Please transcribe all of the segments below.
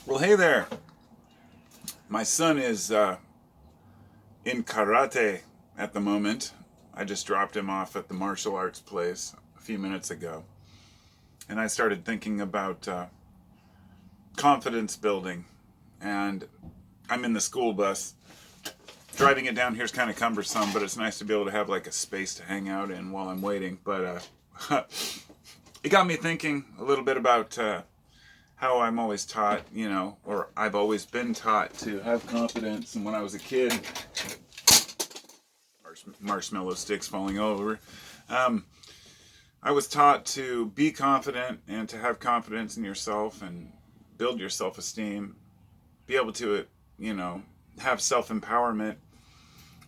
Well, hey there. My son is in karate at the moment. I just dropped him off at the martial arts place a few minutes ago. And I started thinking about confidence building. And I'm in the school bus. Driving it down here is kind of cumbersome, but it's nice to be able to have like a space to hang out in while I'm waiting. But it got me thinking a little bit about how I'm always taught, or I've always been taught to have confidence. And when I was a kid, marshmallow sticks falling over, I was taught to be confident and to have confidence in yourself and build your self-esteem, be able to, have self-empowerment,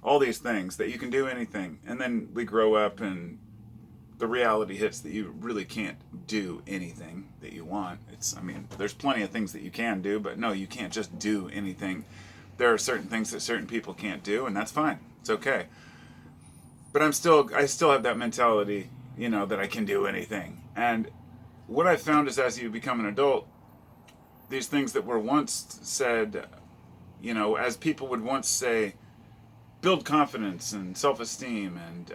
all these things, that you can do anything. And then we grow up and the reality hits that you really can't do anything that you want. There's plenty of things that you can do, but no, you can't just do anything. There are certain things that certain people can't do, and that's fine. It's okay. But I still have that mentality, that I can do anything. And what I found is, as you become an adult, these things that were once said, as people would once say, build confidence and self-esteem and,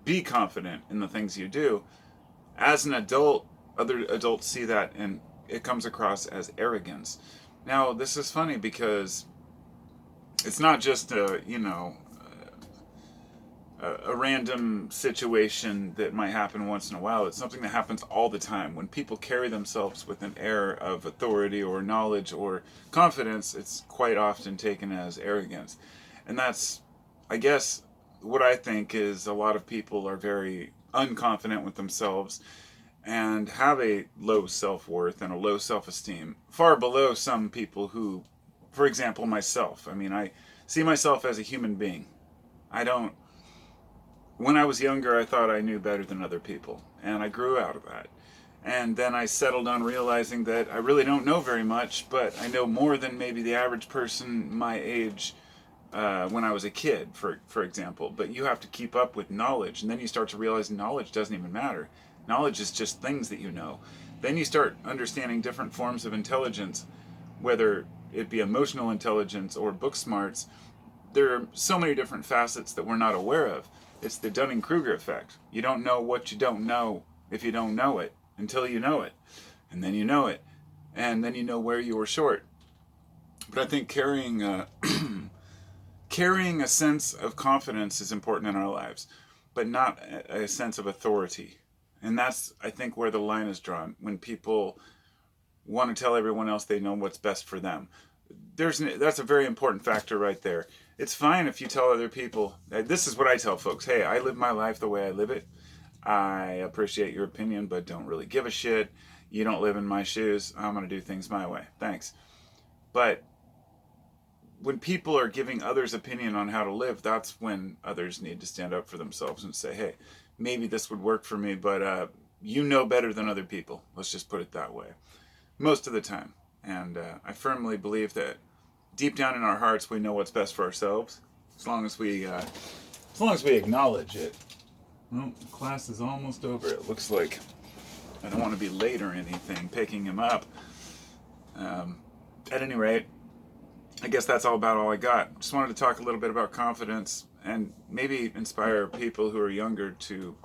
be confident in the things you do. As an adult, other adults see that and it comes across as arrogance. Now, this is funny because it's not just a random situation that might happen once in a while. It's something that happens all the time. When people carry themselves with an air of authority or knowledge or confidence, it's quite often taken as arrogance. And that's, I guess, what I think is a lot of people are very unconfident with themselves and have a low self-worth and a low self-esteem, far below some people who, for example, myself. I see myself as a human being. When I was younger, I thought I knew better than other people, and I grew out of that. And then I settled on realizing that I really don't know very much, but I know more than maybe the average person my age when I was a kid, for example. But you have to keep up with knowledge, and then you start to realize knowledge doesn't even matter. Knowledge is just things that you know. Then you start understanding different forms of intelligence, whether it be emotional intelligence or book smarts. There are so many different facets that we're not aware of. It's the Dunning-Kruger effect. You don't know what you don't know if you don't know it until you know it. And then you know it. And then you know where you were short. But I think carrying a sense of confidence is important in our lives, but not a sense of authority. And that's, I think, where the line is drawn. When people want to tell everyone else they know what's best for them. That's a very important factor right there. It's fine if you tell other people, this is what I tell folks, hey, I live my life the way I live it. I appreciate your opinion, but don't really give a shit. You don't live in my shoes. I'm going to do things my way. Thanks. But when people are giving others opinion on how to live, that's when others need to stand up for themselves and say, hey, maybe this would work for me, but you know better than other people. Let's just put it that way. Most of the time. And I firmly believe that deep down in our hearts, we know what's best for ourselves, as long as we acknowledge it. Well, class is almost over. It looks like I don't want to be late or anything picking him up. At any rate, I guess that's all I got. Just wanted to talk a little bit about confidence and maybe inspire people who are younger to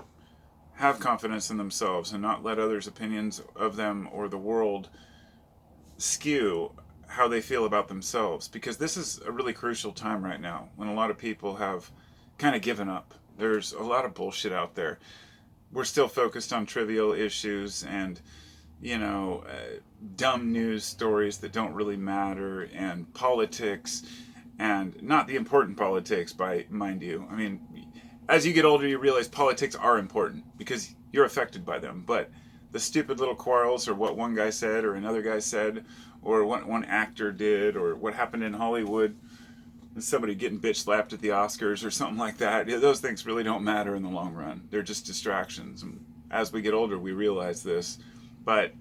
have confidence in themselves and not let others' opinions of them or the world skew how they feel about themselves, because this is a really crucial time right now when a lot of people have kind of given up. There's a lot of bullshit out there. We're still focused on trivial issues and dumb news stories that don't really matter, and politics, and not the important politics, mind you. As you get older, you realize politics are important because you're affected by them, but the stupid little quarrels, or what one guy said or another guy said, or what one actor did, or what happened in Hollywood, somebody getting bitch slapped at the Oscars or something like that, those things really don't matter in the long run. They're just distractions. And as we get older, we realize this. But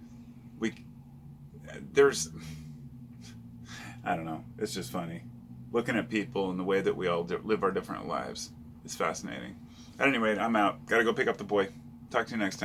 I don't know, it's just funny. Looking at people and the way that we all live our different lives is fascinating. At any rate, I'm out. Gotta go pick up the boy. Talk to you next time.